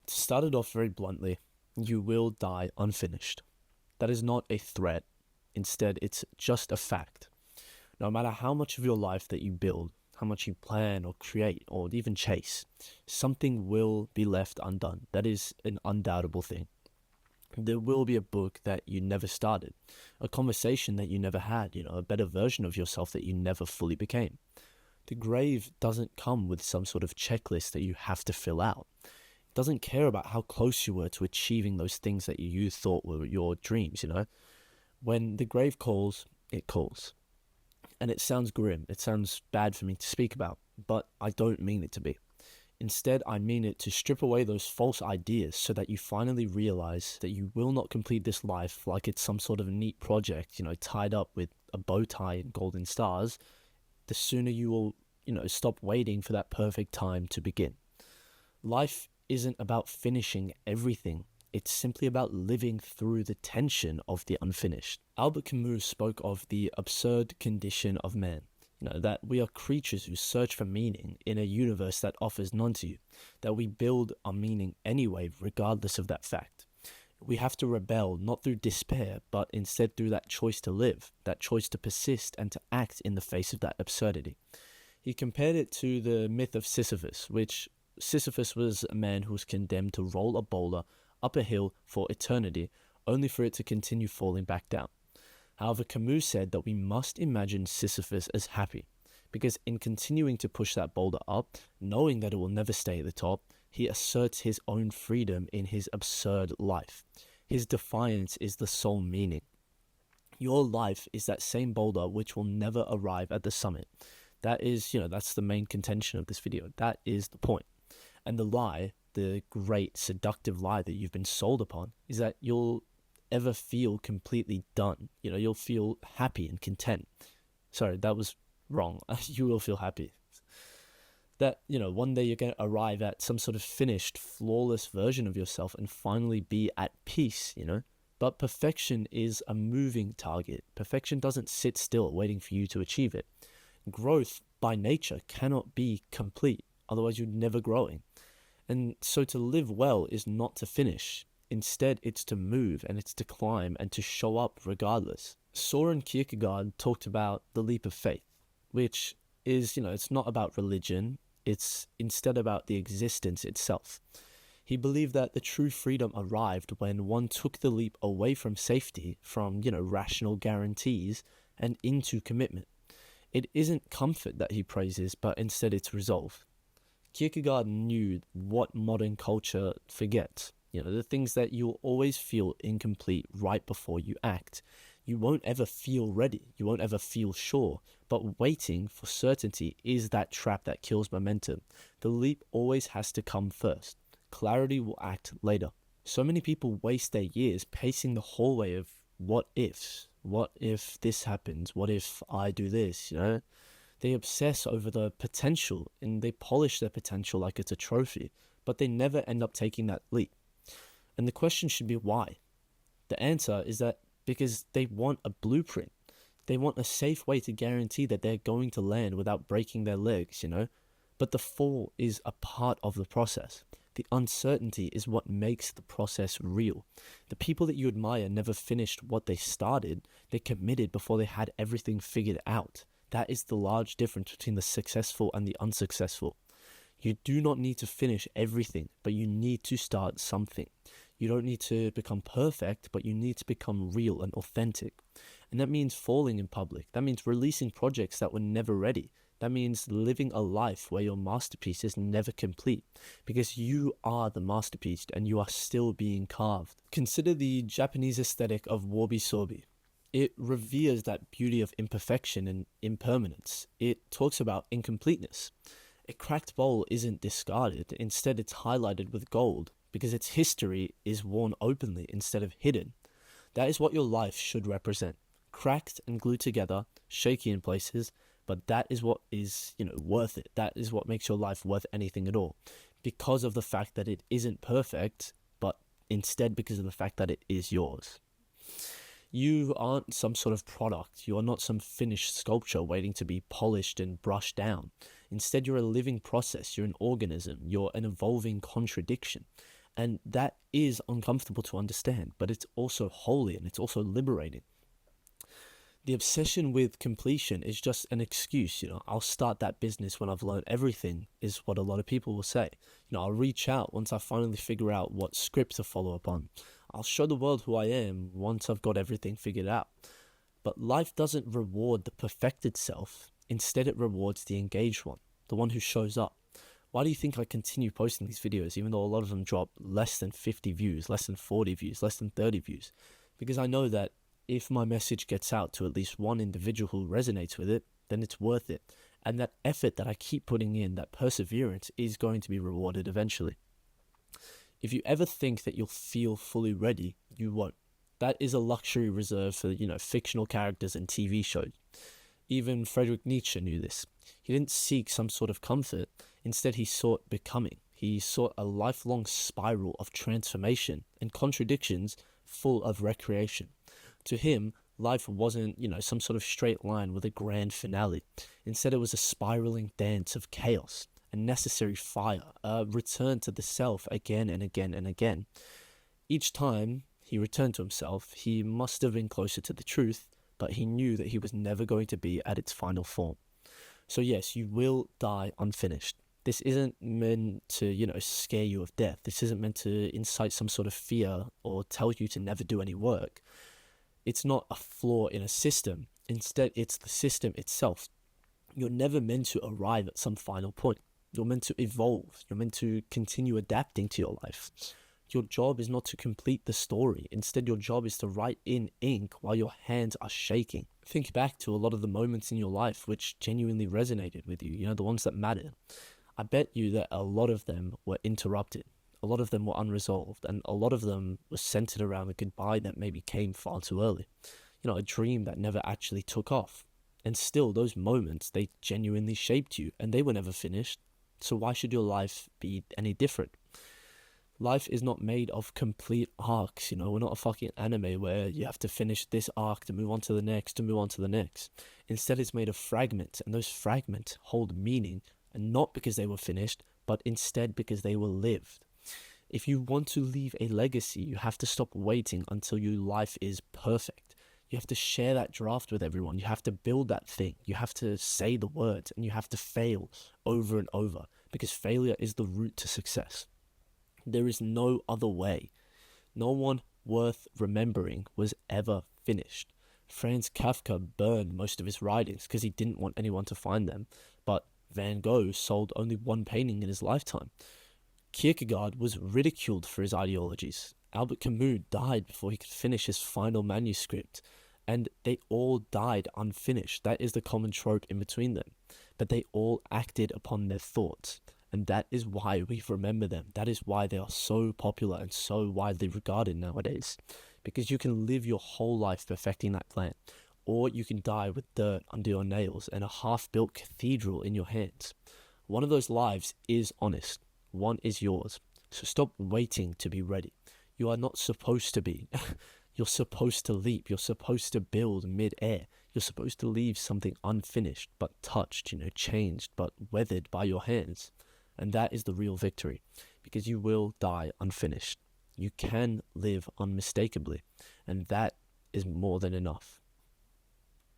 To start it off very bluntly, you will die unfinished. That is not a threat. Instead, it's just a fact. No matter how much of your life that you build, how much you plan or create or even chase, something will be left undone. That is an undoubtable thing. There will be a book that you never started, a conversation that you never had, a better version of yourself that you never fully became. The grave doesn't come with some sort of checklist that you have to fill out. It doesn't care about how close you were to achieving those things that you thought were your dreams. When the grave calls, it calls. And it sounds grim, it sounds bad for me to speak about, but I don't mean it to be. Instead, I mean it to strip away those false ideas so that you finally realize that you will not complete this life like it's some sort of neat project, tied up with a bow tie and golden stars. The sooner you will, stop waiting for that perfect time to begin. Life isn't about finishing everything. It's simply about living through the tension of the unfinished. Albert Camus spoke of the absurd condition of man. That we are creatures who search for meaning in a universe that offers none to you. That we build our meaning anyway, regardless of that fact. We have to rebel, not through despair, but instead through that choice to live, that choice to persist and to act in the face of that absurdity. He compared it to the myth of Sisyphus, which Sisyphus was a man who was condemned to roll a boulder up a hill for eternity, only for it to continue falling back down. However, Camus said that we must imagine Sisyphus as happy, because in continuing to push that boulder up, knowing that it will never stay at the top, he asserts his own freedom in his absurd life. His defiance is the sole meaning. Your life is that same boulder which will never arrive at the summit. That is, that's the main contention of this video. That is the point. And the lie, the great seductive lie that you've been sold upon, is that you'll ever feel completely done. You'll feel happy and content. Sorry, that was wrong. You will feel happy. That, one day you're going to arrive at some sort of finished, flawless version of yourself and finally be at peace, But perfection is a moving target. Perfection doesn't sit still waiting for you to achieve it. Growth, by nature, cannot be complete. Otherwise, you're never growing. And so to live well is not to finish. Instead, it's to move and it's to climb and to show up regardless. Soren Kierkegaard talked about the leap of faith, which is, it's not about religion. It's instead about the existence itself. He believed that the true freedom arrived when one took the leap away from safety, from, rational guarantees, and into commitment. It isn't comfort that he praises, but instead it's resolve. Kierkegaard knew what modern culture forgets. The things that you'll always feel incomplete right before you act. You won't ever feel ready. You won't ever feel sure. But waiting for certainty is that trap that kills momentum. The leap always has to come first. Clarity will act later. So many people waste their years pacing the hallway of what ifs. What if this happens? What if I do this? They obsess over the potential and they polish their potential like it's a trophy, but they never end up taking that leap. And the question should be why? The answer is that because they want a blueprint. They want a safe way to guarantee that they're going to land without breaking their legs, But the fall is a part of the process. The uncertainty is what makes the process real. The people that you admire never finished what they started. They committed before they had everything figured out. That is the large difference between the successful and the unsuccessful. You do not need to finish everything, but you need to start something. You don't need to become perfect, but you need to become real and authentic. And that means falling in public. That means releasing projects that were never ready. That means living a life where your masterpiece is never complete, because you are the masterpiece and you are still being carved. Consider the Japanese aesthetic of wabi-sabi. It reveres that beauty of imperfection and impermanence. It talks about incompleteness. A cracked bowl isn't discarded. Instead, it's highlighted with gold, because its history is worn openly instead of hidden. That is what your life should represent. Cracked and glued together, shaky in places, but that is what is, worth it. That is what makes your life worth anything at all. Because of the fact that it isn't perfect, but instead because of the fact that it is yours. You aren't some sort of product. You are not some finished sculpture waiting to be polished and brushed down. Instead, you're a living process. You're an organism. You're an evolving contradiction. And that is uncomfortable to understand, but it's also holy and it's also liberating. The obsession with completion is just an excuse. I'll start that business when I've learned everything, is what a lot of people will say. I'll reach out once I finally figure out what script to follow up on. I'll show the world who I am once I've got everything figured out. But life doesn't reward the perfected self. Instead, it rewards the engaged one, the one who shows up. Why do you think I continue posting these videos, even though a lot of them drop less than 50 views, less than 40 views, less than 30 views? Because I know that if my message gets out to at least one individual who resonates with it, then it's worth it. And that effort that I keep putting in, that perseverance, is going to be rewarded eventually. If you ever think that you'll feel fully ready, you won't. That is a luxury reserved for, fictional characters and TV shows. Even Friedrich Nietzsche knew this. He didn't seek some sort of comfort. Instead, he sought becoming. He sought a lifelong spiral of transformation and contradictions full of recreation. To him, life wasn't, some sort of straight line with a grand finale. Instead, it was a spiraling dance of chaos, a necessary fire, a return to the self again and again and again. Each time he returned to himself, he must have been closer to the truth, but he knew that he was never going to be at its final form. So yes, you will die unfinished. This isn't meant to, scare you of death. This isn't meant to incite some sort of fear or tell you to never do any work. It's not a flaw in a system. Instead, it's the system itself. You're never meant to arrive at some final point. You're meant to evolve. You're meant to continue adapting to your life. Your job is not to complete the story. Instead, your job is to write in ink while your hands are shaking. Think back to a lot of the moments in your life which genuinely resonated with you, the ones that matter. I bet you that a lot of them were interrupted. A lot of them were unresolved, and a lot of them were centered around a goodbye that maybe came far too early. A dream that never actually took off. And still, those moments, they genuinely shaped you, and they were never finished. So why should your life be any different? Life is not made of complete arcs, We're not a fucking anime where you have to finish this arc to move on to the next, to move on to the next. Instead, it's made of fragments, and those fragments hold meaning, and not because they were finished, but instead because they were lived. If you want to leave a legacy, you have to stop waiting until your life is perfect. You have to share that draft with everyone. You have to build that thing. You have to say the words, and you have to fail over and over, because failure is the route to success. There is no other way. No one worth remembering was ever finished. Franz Kafka burned most of his writings because he didn't want anyone to find them, but Van Gogh sold only one painting in his lifetime. Kierkegaard was ridiculed for his ideologies. Albert Camus died before he could finish his final manuscript, and they all died unfinished. That is the common trope in between them. But they all acted upon their thoughts, and that is why we remember them. That is why they are so popular and so widely regarded nowadays. Because you can live your whole life perfecting that plan, or you can die with dirt under your nails and a half-built cathedral in your hands. One of those lives is honest. One is yours. So stop waiting to be ready. You are not supposed to be. You're supposed to leap. You're supposed to build mid-air. You're supposed to leave something unfinished, but touched, changed, but weathered by your hands. And that is the real victory, because you will die unfinished. You can live unmistakably, and that is more than enough.